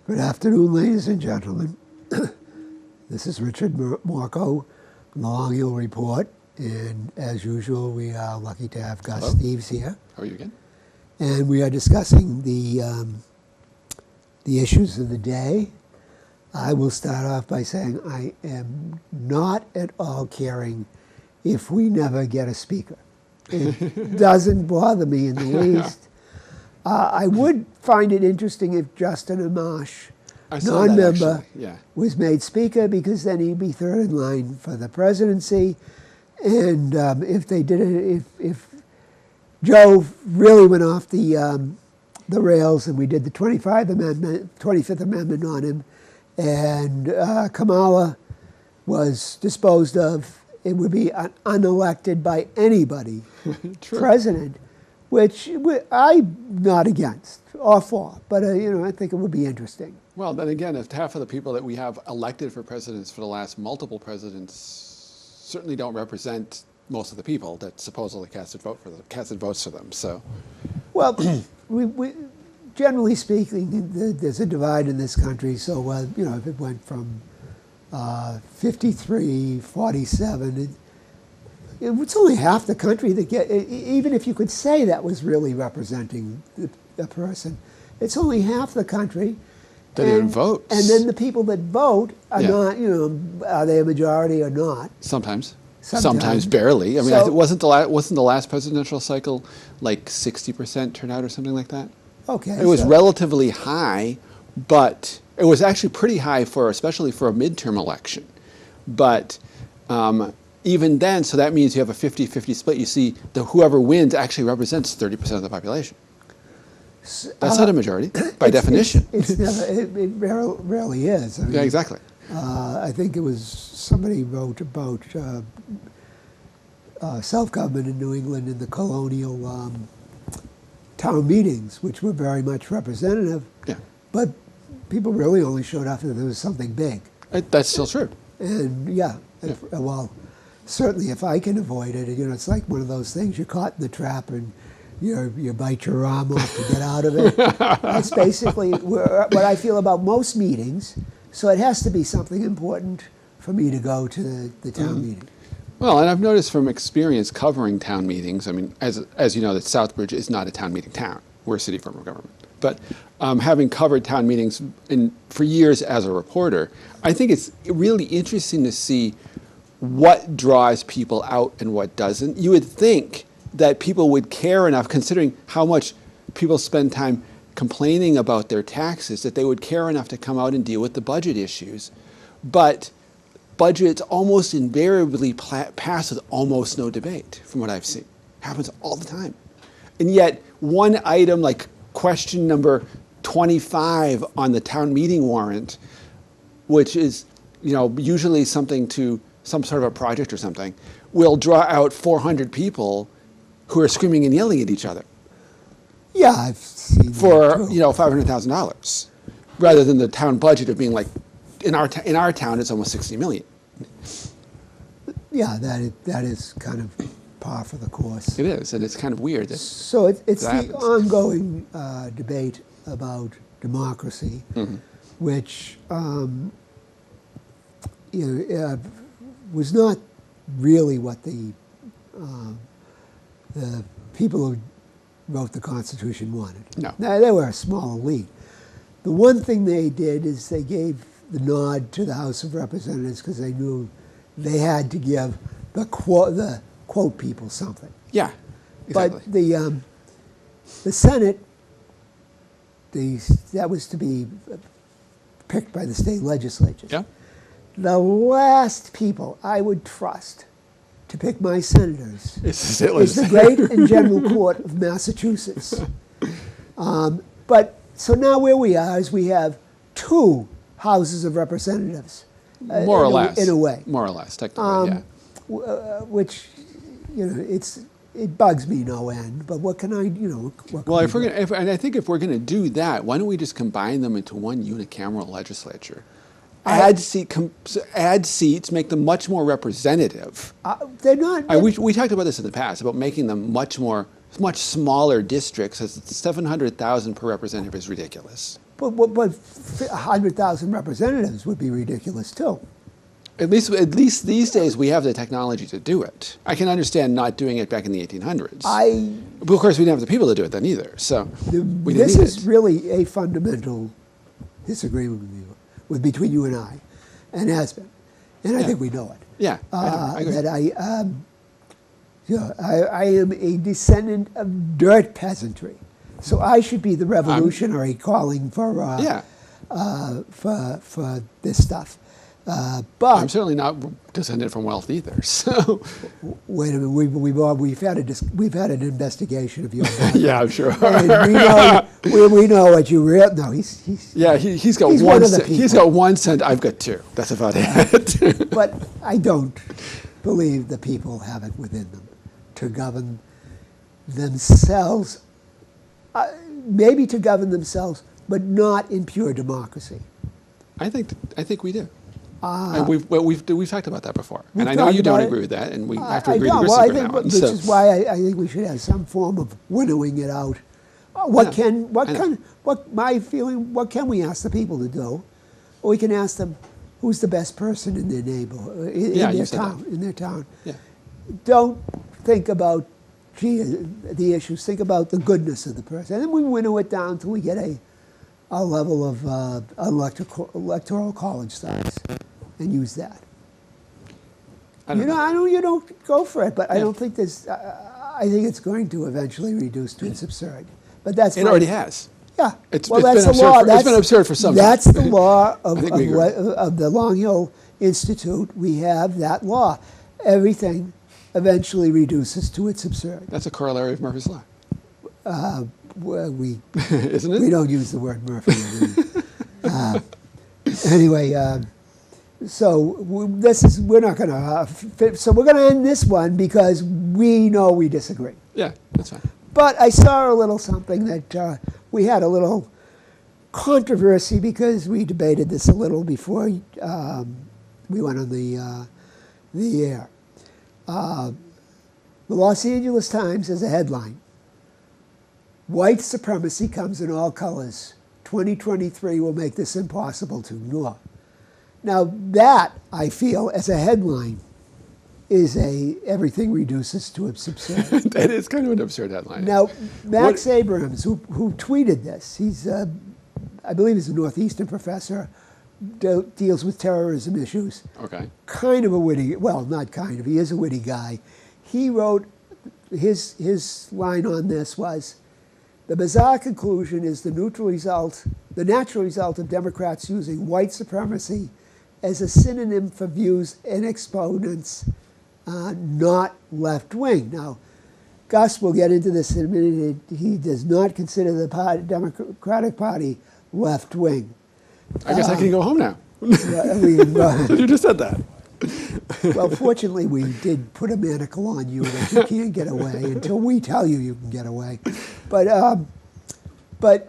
Good afternoon, ladies and gentlemen. This is Richard Morchoe, Long Hill Report, and as usual, we are lucky to have Gus Hello. Steeves here. How are you again? And we are discussing the issues of the day. I will start off by saying I am not at all caring if we never get a speaker. It doesn't bother me in the least. I would find it interesting if Justin Amash, non-member, was made speaker, because then he'd be third in line for the presidency. And if they did it, if Joe really went off the rails and we did the 25th Amendment on him, and Kamala was disposed of, it would be an unelected by anybody president, which I'm not against or for, but I think it would be interesting. Well, then again, if half of the people that we have elected for presidents for the last multiple presidents certainly don't represent most of the people that supposedly casted votes for them. So, well, we generally speaking, there's a divide in this country. So if it went from 53, 47. It's only half the country that even if you could say that was really representing a person, it's only half the country. That even votes. And then the people that vote are not, are they a majority or not? Sometimes barely. I mean, so, wasn't the last presidential cycle like 60% turnout or something like that? Okay. It was relatively high, but it was actually pretty high especially for a midterm election. But even then, so that means you have a 50-50 split. You see, whoever wins actually represents 30% of the population. That's not a majority, by definition. It rarely is. I mean, yeah, exactly. I think it was somebody wrote about self-government in New England in the colonial town meetings, which were very much representative. Yeah. But people really only showed up if there was something big. That's still true. And well, certainly if I can avoid it, it's like one of those things, you're caught in the trap and you bite your arm off to get out of it. That's basically what I feel about most meetings. So it has to be something important for me to go to the town meeting. Well, and I've noticed from experience covering town meetings, I mean, as you know, that Southbridge is not a town meeting town. We're a city form of government. But having covered town meetings for years as a reporter, I think it's really interesting to see what draws people out and what doesn't. You would think that people would care enough, considering how much people spend time complaining about their taxes, that they would care enough to come out and deal with the budget issues. But budgets almost invariably pass with almost no debate, from what I've seen. Happens all the time. And yet, one item like question number 25 on the town meeting warrant, which is usually something to some sort of a project or something, will draw out 400 people who are screaming and yelling at each other. Yeah, I've seen for $500,000, rather than the town budget of being like, in our town it's almost 60 million. Yeah, that is kind of par for the course. It is, and it's kind of weird. So it's the ongoing debate about democracy, which was not really what the people who wrote the Constitution wanted. No. Now, they were a small elite. The one thing they did is they gave the nod to the House of Representatives because they knew they had to give the quote people something. Yeah, exactly. But the Senate, that was to be picked by the state legislatures. Yeah. The last people I would trust to pick my senators is the Great and General Court of Massachusetts. But so now where we are is we have two houses of representatives. More or less. In a way. More or less, technically, yeah. Which, it bugs me no end, but what can I, Well, and I think if we're going to do that, why don't we just combine them into one unicameral legislature? Add seats, make them much more representative. They're not. We talked about this in the past, about making them much smaller districts. 700,000 per representative is ridiculous. But 100,000 representatives would be ridiculous too. At least these days we have the technology to do it. I can understand not doing it back in the 1800s. But of course, we didn't have the people to do it then either. So we didn't this need is it. really a fundamental disagreement between you and I, and has been, and I think we know it. Yeah, I agree. That I am a descendant of dirt peasantry, so I should be the revolutionary calling for this stuff. But I'm certainly not descended from wealth either. So wait a minute, we've had an investigation of your background. yeah, I'm sure. And we know what you read. No, he's he's got he's one one of the cent. He's people. got 1 cent. I've got 2. That's about it. But I don't believe the people have it within them to govern themselves. Maybe to govern themselves, but not in pure democracy. I think we do. And we've talked about that before, and I know talked you don't about agree it. with that, and we have to agree I to know. Well, disagree on that one. which So is why I think we should have some form of winnowing it out. What can we ask the people to do? Or we can ask them who's the best person in their neighborhood, in their town. Yeah. Don't think about the issues. Think about the goodness of the person, and then we winnow it down till we get a level of electoral college size, and use that. I know you don't go for it, but I don't think there's. I think it's going to eventually reduce to its absurd. But that's it already has. Yeah. It's well, been that's the absurd law. it's been absurd for some time. That's the law I think we agree. of the Long Hill Institute. We have that law. Everything eventually reduces to its absurd. That's a corollary of Murphy's Law. Isn't it? We don't use the word Murphy. Anyway, so we're not going to. So we're going to end this one because we know we disagree. Yeah, that's fine. But I saw a little something that we had a little controversy because we debated this a little before we went on the air. The Los Angeles Times has a headline: "White supremacy comes in all colors. 2023 will make this impossible to ignore." Now that, I feel, as a headline, is everything reduces to its absurd. That is kind of an absurd headline. Now, Max Abrams, who tweeted this, he's, I believe he's a Northeastern professor, deals with terrorism issues. Okay. Kind of a witty, well, not kind of, he is a witty guy. He wrote, his line on this was, "The bizarre conclusion is the natural result of Democrats using white supremacy as a synonym for views and exponents not left-wing." Now, Gus will get into this in a minute. He does not consider the Democratic Party left-wing. I guess I can go home now. You You just said that. well, fortunately, we did put a manacle on you that you can't get away until we tell you can get away. But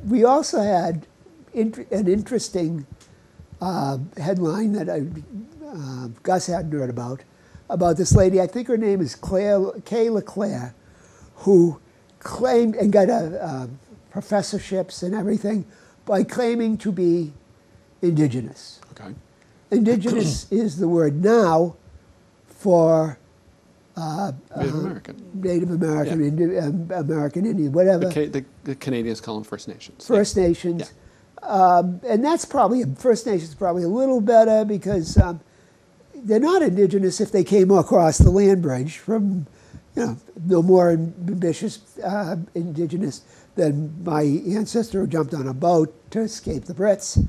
we also had an interesting headline that Gus hadn't heard about this lady. I think her name is Kay LeClaire, who claimed and got professorships and everything by claiming to be indigenous. Okay. Indigenous is the word now for Native American. Native American, American Indian, whatever. The Canadians call them First Nations. First Nations. And that's probably, First Nations is probably a little better because they're not indigenous if they came across the land bridge from, no more ambitious indigenous than my ancestor who jumped on a boat to escape the Brits.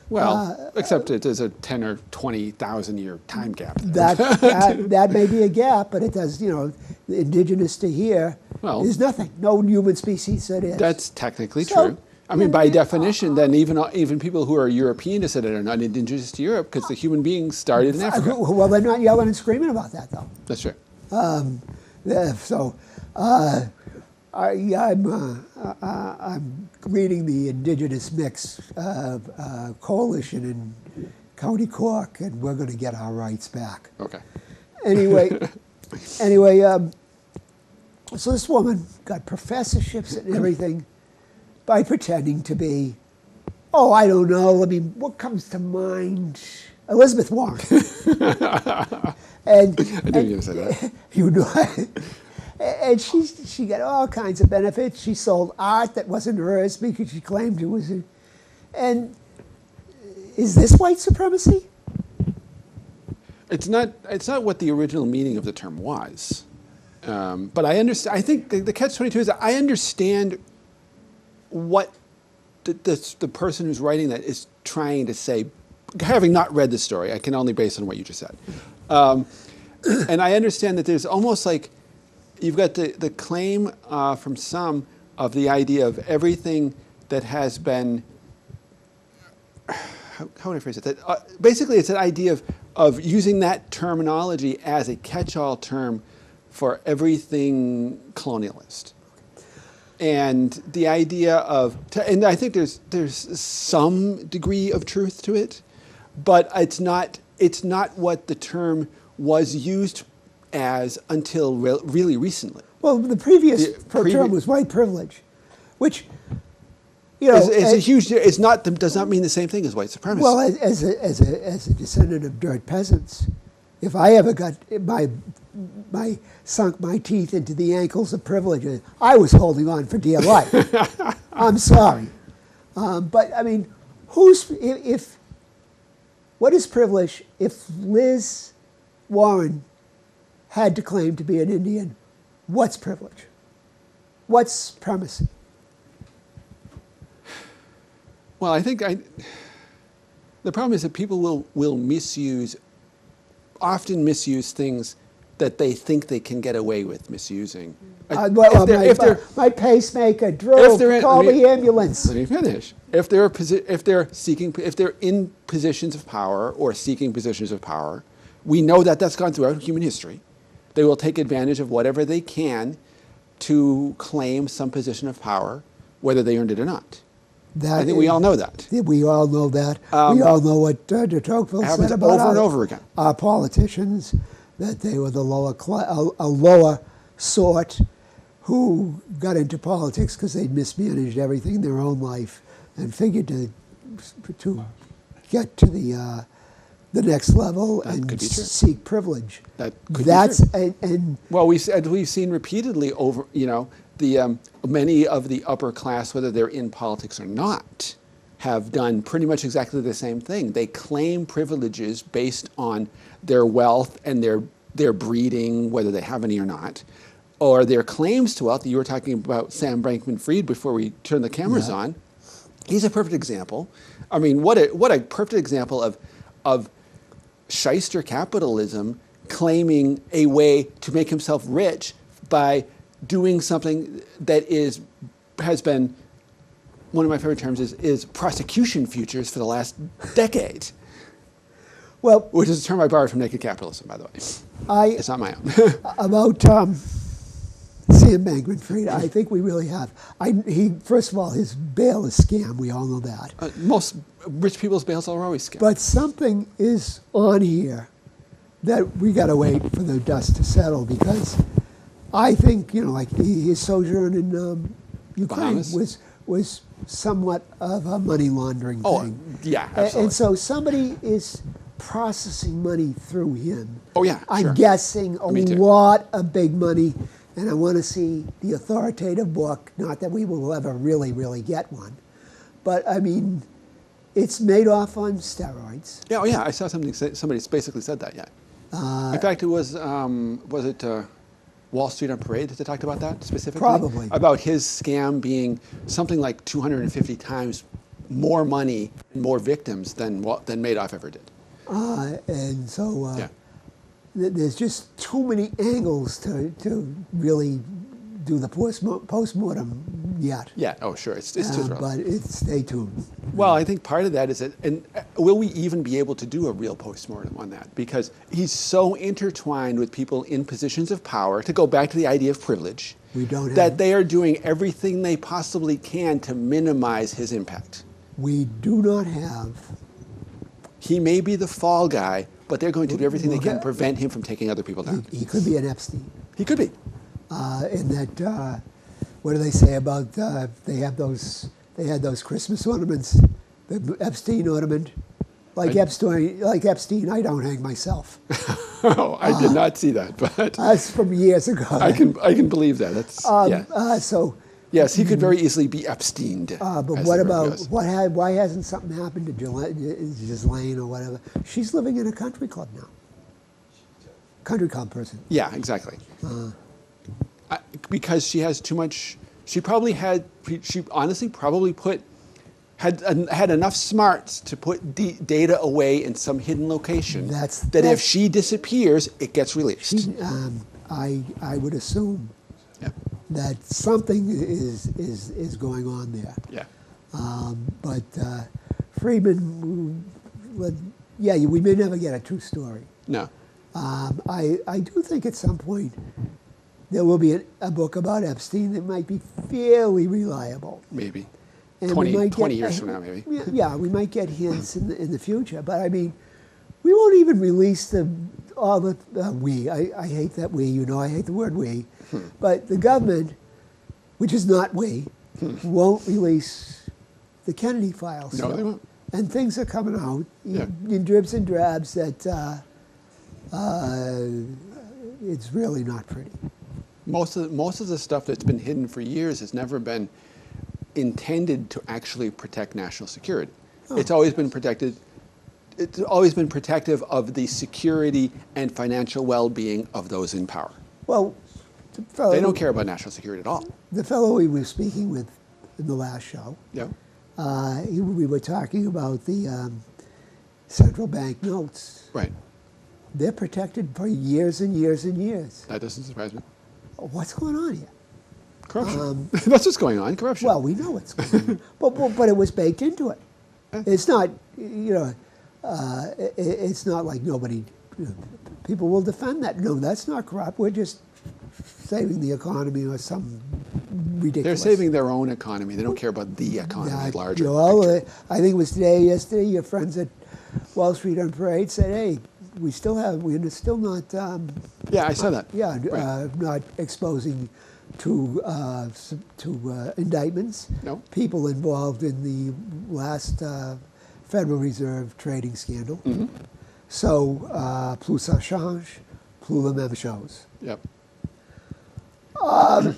Well, except it is a 10 or 20,000 year time gap there. That may be a gap, but it does, indigenous to here is nothing. No human species that is. That's technically true. I mean, by definition, then even people who are European descended are not indigenous to Europe because the human beings started in Africa. Well, they're not yelling and screaming about that, though. That's true. I'm leading the Indigenous Mix coalition in County Cork, and we're going to get our rights back. Okay. Anyway, so this woman got professorships and everything by pretending to be Oh, I don't know. I mean, what comes to mind? Elizabeth Warren. And I knew you were going to say that. you know, and she got all kinds of benefits. She sold art that wasn't hers because she claimed it was. And is this white supremacy? It's not what the original meaning of the term was. But I understand. I think the catch-22 is that I understand what the person who's writing that is trying to say. Having not read the story, I can only base on what you just said. And I understand that there's almost like you've got the claim from some of the idea of everything that has been. How would I phrase it? That, basically, it's an idea of using that terminology as a catch-all term for everything colonialist. And the idea of, and I think there's some degree of truth to it, but it's not what the term was used as until really recently. Well, the previous term was white privilege, which, you know, it's a huge. It's not. Does not mean the same thing as white supremacy. Well, as a descendant of dirt peasants, if I ever got sunk my teeth into the ankles of privilege, I was holding on for dear life. I'm sorry, but I mean, what is privilege if Liz Warren had to claim to be an Indian? What's privilege? What's supremacy? Well, I think the problem is that people will often misuse things that they think they can get away with misusing. My pacemaker drove. Call the ambulance. Let me finish. If they're in positions of power or seeking positions of power, we know that that's gone throughout human history. They will take advantage of whatever they can to claim some position of power, whether they earned it or not. I think we all know that. We all know that. We all know what de Tocqueville said about over and over again. Our politicians, that they were the a lower sort who got into politics because they'd mismanaged everything in their own life and figured to get to the next level and seek privilege. That could be true. Well, we've seen repeatedly over, many of the upper class, whether they're in politics or not, have done pretty much exactly the same thing. They claim privileges based on their wealth and their breeding, whether they have any or not, or their claims to wealth. You were talking about Sam Bankman-Fried before we turned the cameras on. He's a perfect example. I mean, what a perfect example of shyster capitalism claiming a way to make himself rich by doing something that has been, one of my favorite terms is prosecution futures for the last decade. Well, which is a term I borrowed from Naked Capitalism, by the way. It's not my own. About Sam Bankman-Fried, I think we really have. First of all, his bail is scam. We all know that. Most rich people's bails are always scam. But something is on here that we got to wait for the dust to settle, because I think, like his sojourn in Ukraine was somewhat of a money laundering thing. Oh, yeah, absolutely. And so somebody is processing money through him. Oh, yeah, I'm guessing a lot of big money, and I want to see the authoritative book, not that we will ever really, really get one. But, I mean, it's Madoff on steroids. Yeah, I saw somebody basically said that, yeah. In fact, it was it Wall Street on Parade that they talked about that specifically? Probably. About his scam being something like 250 times more money and more victims than Madoff ever did. And so there's just too many angles to really do the postmortem yet. Yeah, oh sure, it's too early. But stay tuned. Well, I think part of that is and will we even be able to do a real postmortem on that? Because he's so intertwined with people in positions of power, to go back to the idea of privilege, that they are doing everything they possibly can to minimize his impact. We do not have. He may be the fall guy, but they're going to do everything they can to prevent him from taking other people down. He could be an Epstein. He could be. In that, what do they say about they had those Christmas ornaments The Epstein ornament. Like Epstein, I don't hang myself. Oh, I did not see that, but That's from years ago. I can believe that. That's yeah. So, Yes, he could very easily be Epsteined. but as what the verb about goes. why hasn't something happened to Ghislaine or whatever? She's living in a country club now. Country club person. Yeah, exactly. Because she has too much. She probably had. She honestly probably had enough smarts to put data away in some hidden location. That if she disappears, it gets released. I would assume Yeah. that something is going on there. Yeah. But Friedman, we may never get a true story. No. I do think at some point there will be a book about Epstein that might be fairly reliable. Maybe. And 20 years from now, maybe. Yeah, we might get hints in the future. But I mean, we won't even release all the we. I hate that we. I hate the word we. But the government, which is not we, won't release the Kennedy files. No, they won't. And things are coming out Yeah. in dribs and drabs that it's really not pretty. Most of the stuff that's been hidden for years has never been intended to actually protect national security. Oh. It's always been protected. It's always been protective of the security and financial well-being of those in power. Well, They don't care about national security at all. the fellow we were speaking with in the last show, Yeah. we were talking about the central bank notes. Right. They're protected for years and years and years. That doesn't surprise me. What's going on here? Corruption. That's what's going on. Corruption. Well, we know what's going on, but it was baked into it. It's not, it's not like nobody. People will defend that. No, that's not corrupt. We're just saving the economy or some ridiculous. They're saving their own economy. They don't care about the economy larger. I think it was yesterday, your friends at Wall Street on Parade said, hey, we're still not. Yeah, I saw that. Yeah, Right. not exposing to indictments. No. People involved in the last Federal Reserve trading scandal. Mm-hmm. So, plus ça change, plus la même chose. Yep. Well,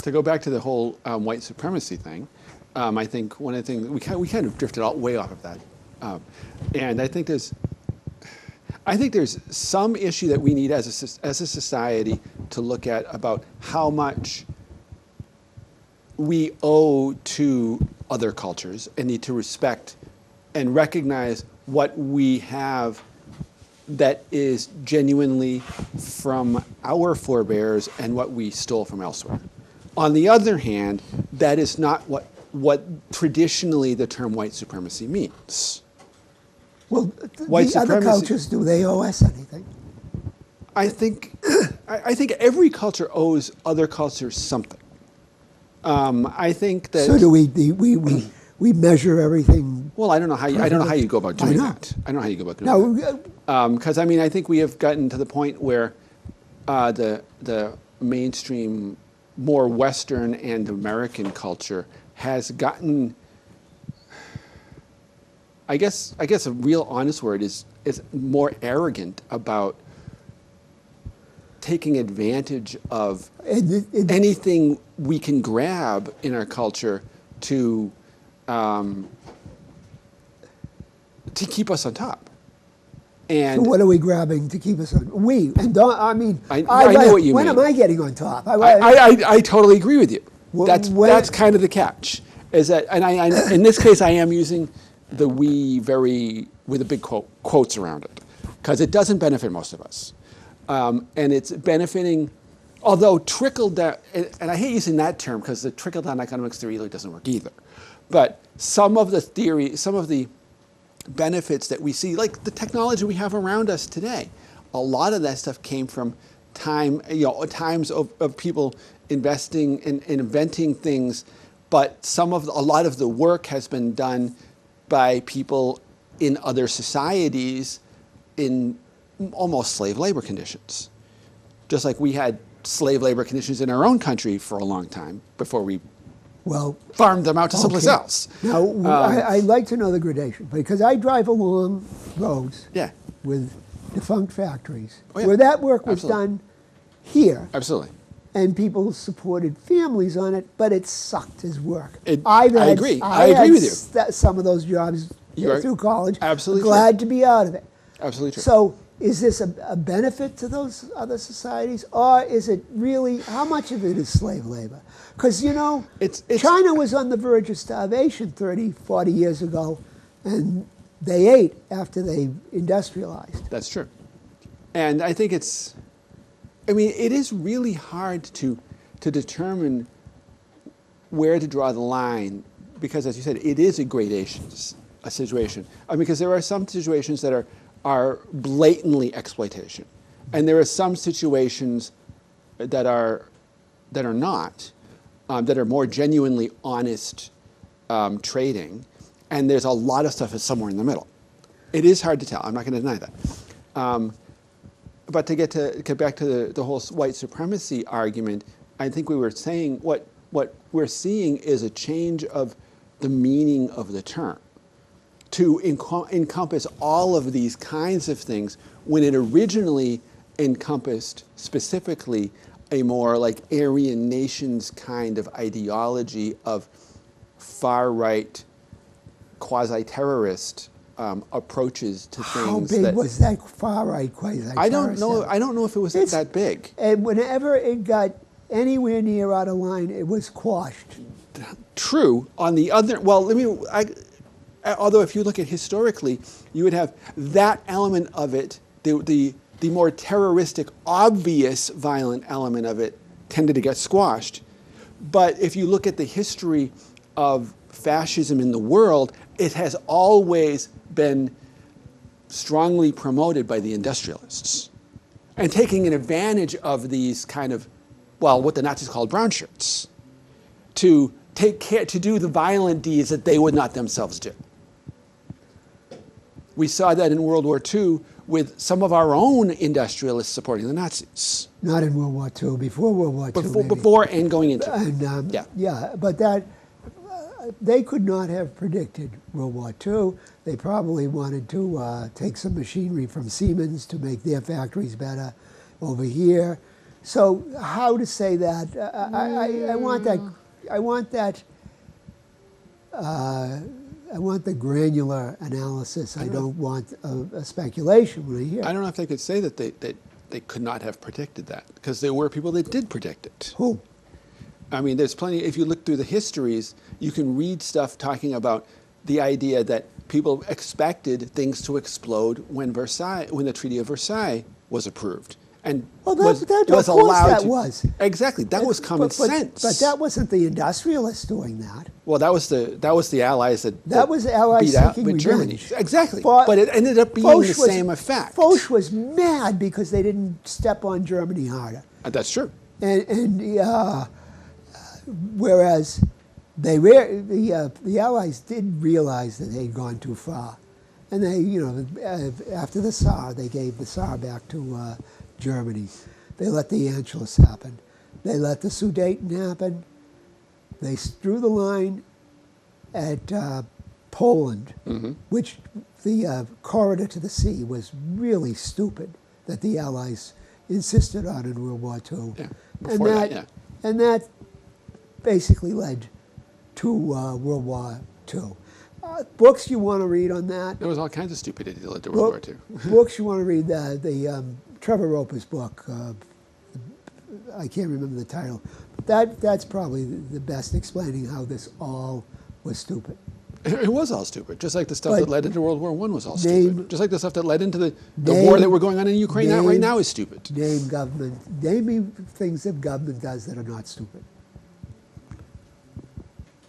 To go back to the whole white supremacy thing, I think one of the things we kind of drifted way off of that, and I think there's some issue that we need as a society to look at about how much we owe to other cultures and need to respect and recognize what we have that is genuinely from our forebears and what we stole from elsewhere. On the other hand, that is not what traditionally the term white supremacy means. well, White the other supremacy- cultures, do they owe us anything? I think every culture owes other cultures something. I think that. So do we measure everything? Well, I don't know how you go about doing know. that. I don't know how you go about doing that. No, Because I think we have gotten to the point where the mainstream, more Western and American culture has gotten. I guess a real honest word is more arrogant about taking advantage of anything we can grab in our culture to keep us on top. And so what are we grabbing to keep us on? We, and I know what you when mean. am I getting on top? I totally agree with you. Well, That's kind of the catch. Is that, and I in this case I am using the "we" with a big quotes around it, because it doesn't benefit most of us, and it's benefiting, although trickle down. And I hate using that term because the trickle down economics theory really doesn't work either. But some of the benefits that we see, like the technology we have around us today, a lot of that stuff came from times of people investing and inventing things, but a lot of the work has been done by people in other societies in almost slave labor conditions. Just like we had slave labor conditions in our own country for a long time before we Well, farmed them out to someplace okay. else. Now, I'd like to know the gradation, because I drive along roads Yeah, with defunct factories Oh, yeah. where that work was Absolutely. done here, absolutely. and people supported families on it, but it sucked as work. I agree. I agree with you. Some of those jobs You are through college. absolutely Glad to be out of it. Absolutely true. So is this a benefit to those other societies, or is it really, how much of it is slave labor? Because, It's- China was on the verge of starvation 30, 40 years ago, and they ate after they industrialized. That's true. And I think it is really hard to determine where to draw the line, because as you said, it is a gradation, a situation. Because there are some situations that are blatantly exploitation, and there are some situations that are not, that are more genuinely honest trading, and there's a lot of stuff that's somewhere in the middle. It is hard to tell. I'm not going to deny that. But to get back to the whole white supremacy argument, I think we were saying what we're seeing is a change of the meaning of the term to encompass all of these kinds of things when it originally encompassed specifically a more like Aryan nations kind of ideology of far-right quasi-terrorist approaches to things. How big was that far-right quasi-terrorist? I don't know if it was that big. And whenever it got anywhere near out of line, it was quashed. True. On the other, although if you look at historically, you would have that element of it, the more terroristic, obvious violent element of it tended to get squashed. But if you look at the history of fascism in the world, it has always been strongly promoted by the industrialists and taking an advantage of these kind of, what the Nazis called brown shirts, to take care, to do the violent deeds that they would not themselves do. We saw that in World War II with some of our own industrialists supporting the Nazis. Not in World War II, before World War II. Before and going into it. And, but that, they could not have predicted World War II. They probably wanted to take some machinery from Siemens to make their factories better over here. So how to say that? I want that. I want the granular analysis. I don't want a speculation when I hear. I don't know if they could say that they could not have predicted that, because there were people that did predict it. Who? There's plenty. If you look through the histories, you can read stuff talking about the idea that people expected things to explode when the Treaty of Versailles was approved. And was allowed to. Exactly, that was common sense. But that wasn't the industrialists doing that. Well, that was the Allies that was the Allies seeking Germany. revenge. Exactly, but it ended up being the same effect. Foch was mad because they didn't step on Germany harder. That's true. Whereas the Allies did realize that they'd gone too far, and they, after the Saar, they gave the Saar back to Germany. They let the Anschluss happen. They let the Sudeten happen. They drew the line at Poland, which the corridor to the sea was really stupid that the Allies insisted on in World War II. Yeah, and that basically led to World War II. Books you want to read on that? There was all kinds of stupidity that led to World War II. Books you want to read, the Trevor Roper's book, I can't remember the title, but that's probably the best explaining how this all was stupid. It was all stupid, just like the stuff that led into World War I was all stupid. Just like the stuff that led into the war that we're going on in Ukraine right now is stupid. Name me things that government does that are not stupid.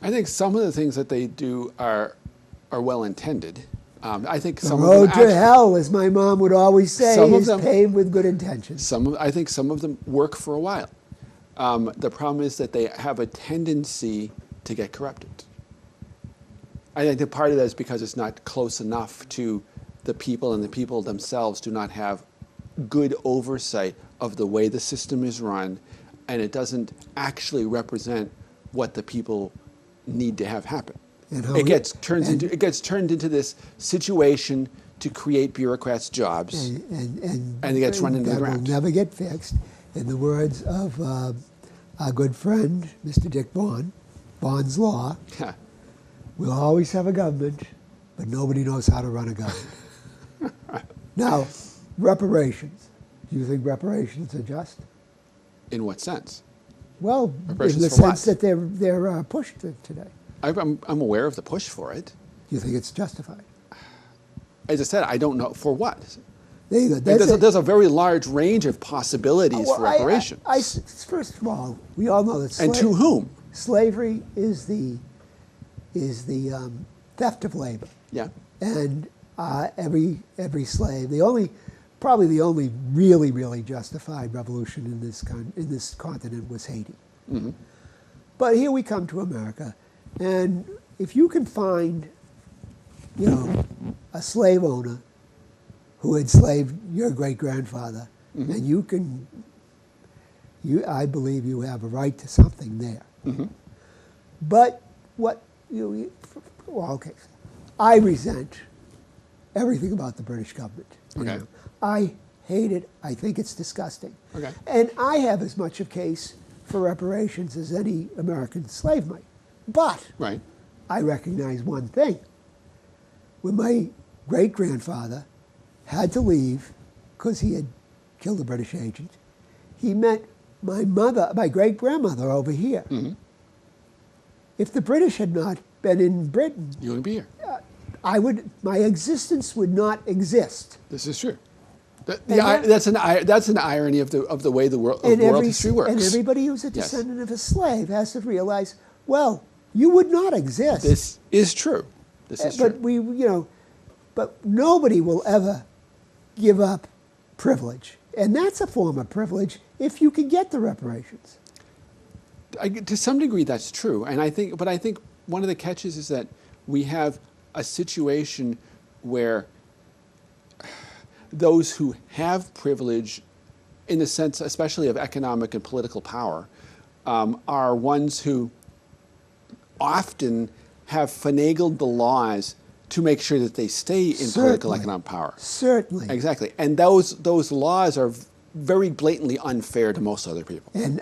I think some of the things that they do are well intended. I think the road to hell, as my mom would always say, is paved with good intentions. I think some of them work for a while. The problem is that they have a tendency to get corrupted. I think that part of that is because it's not close enough to the people, and the people themselves do not have good oversight of the way the system is run, and it doesn't actually represent what the people need to have happen. And how It we- gets turned into this situation to create bureaucrats' jobs, and it gets run into the that ground. will never get fixed. In the words of our good friend, Mr. Dick Bond, Bond's Law, we'll always have a government, but nobody knows how to run a government. Now, reparations. Do you think reparations are just? In what sense? Well, Reparations in the for sense what? that they're pushed today. I'm aware of the push for it. Do you think it's justified? As I said, I don't know for what. There you go. There's a very large range of possibilities for reparations. First of all, we all know that and to whom? slavery is the theft of labor. Yeah. And every slave, probably the only really justified revolution in this continent was Haiti. Mm-hmm. But here we come to America, and if you can find, a slave owner who enslaved your great-grandfather, mm-hmm. and I believe you have a right to something there. Mm-hmm. But I resent everything about the British government. Okay. I hate it. I think it's disgusting. Okay. And I have as much of case for reparations as any American slave might. But Right. I recognize one thing. When my great-grandfather had to leave because he had killed a British agent, he met my great-grandmother over here. Mm-hmm. If the British had not been in Britain, You wouldn't be here. my existence would not exist. This is true. And That's an irony of the way the world history works. And everybody who's a Yes. descendant of a slave has to realize, well, you would not exist. This is true. This is But true. but nobody will ever give up privilege, and that's a form of privilege if you can get the reparations. To some degree, that's true, and I think one of the catches is that we have a situation where those who have privilege, in the sense especially of economic and political power, are ones who often have finagled the laws to make sure that they stay in political economic power. Certainly. Exactly, and those laws are very blatantly unfair to most other people. And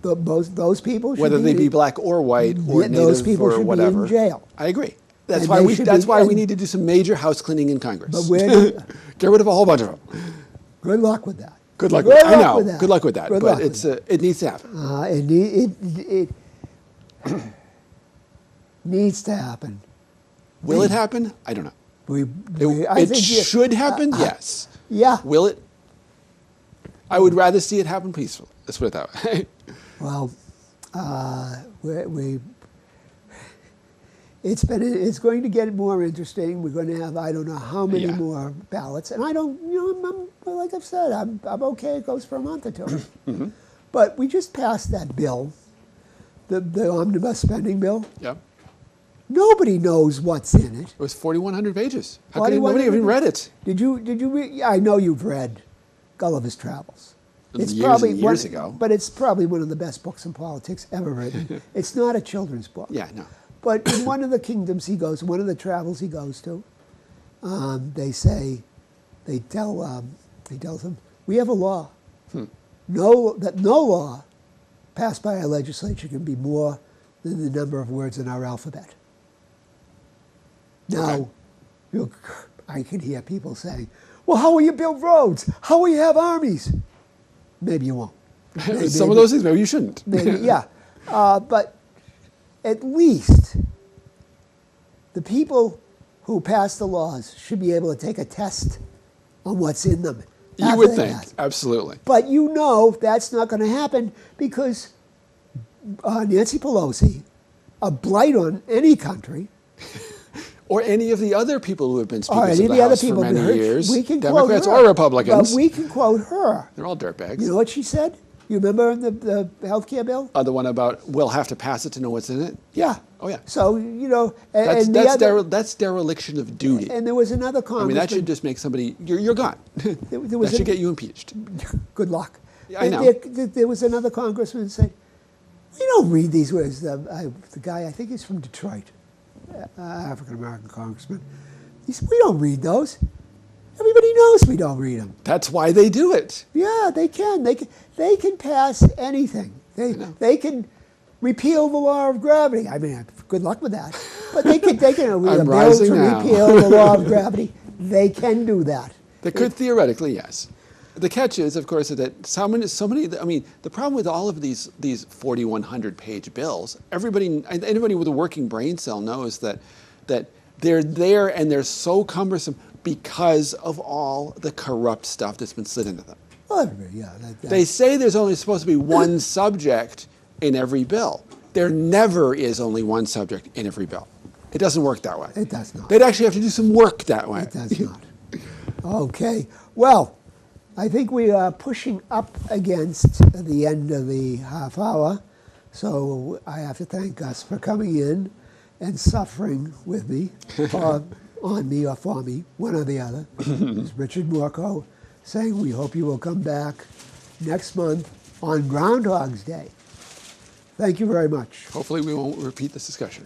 those people should Whether they be black or white or those native people or should whatever. be in jail. I agree. That's And why they we. should That's be- why we and- need to do some major house cleaning in Congress. But where Get rid of a whole bunch of them. good luck with that. Good luck. Good with, I luck know. with that. Good luck with that. Good but luck with it needs to happen. It needs to happen. Will it happen? I don't know. I It think should happen. Yes. Yeah. Will it? I would rather see it happen peacefully. Let's put it that way. Well, it's going to get more interesting. We're going to have I don't know how many Yeah. more ballots, and I don't like I've said I'm okay. It goes for a month or two, Mm-hmm. but we just passed that bill, the omnibus spending bill. Yep. Nobody knows what's in it. It was 4,100 pages. How could nobody 4,100 even read it? Did you? I know you've read Gulliver's Travels. Years and years ago. But it's probably one of the best books in politics ever written. It's not a children's book. Yeah, no. But in one of the kingdoms he goes, one of the travels he goes to, they tells him, we have a law. No law passed by our legislature can be more than the number of words in our alphabet. Now, I can hear people saying, well, how will you build roads? How will you have armies? Maybe you won't. Some of those things, maybe you shouldn't. Maybe, yeah. But at least the people who pass the laws should be able to take a test on what's in them. You after would they think, pass. absolutely. But that's not going to happen because Nancy Pelosi, a blight on any country, Or any of the other people who have been or speakers any of of the the other House people, for many years, we can Democrats quote her, or Republicans. But we can quote her. They're all dirtbags. You know what she said? You remember the health care bill? The one about we'll have to pass it to know what's in it. Yeah. Oh yeah. So That's and the other, that's dereliction of duty. and there was another I congressman. mean, that should just make somebody you're gone. there was that should a- get you impeached. Good luck. I know. There was another congressman who said, We don't read these words. The guy, I think he's from Detroit, African-American congressman. We don't read those. Everybody knows we don't read them. That's why they do it. Yeah, they can. They can pass anything. They can repeal the law of gravity. I mean, good luck with that. But they can read a bill to repeal the law of gravity. They can do that. They could theoretically, yes. The catch is, of course, that so many. I mean, the problem with all of these 4,100-page bills, anybody with a working brain cell knows that they're there and they're so cumbersome because of all the corrupt stuff that's been slid into them. Well, yeah. They say there's only supposed to be one subject in every bill. There never is only one subject in every bill. It doesn't work that way. It does not. They'd actually have to do some work that way. It does not. Okay. Well, I think we are pushing up against the end of the half hour, so I have to thank Gus for coming in and suffering with me, or on me or for me, one or the other. It's Richard Morchoe saying we hope you will come back next month on Groundhog's Day. Thank you very much. Hopefully we won't repeat this discussion.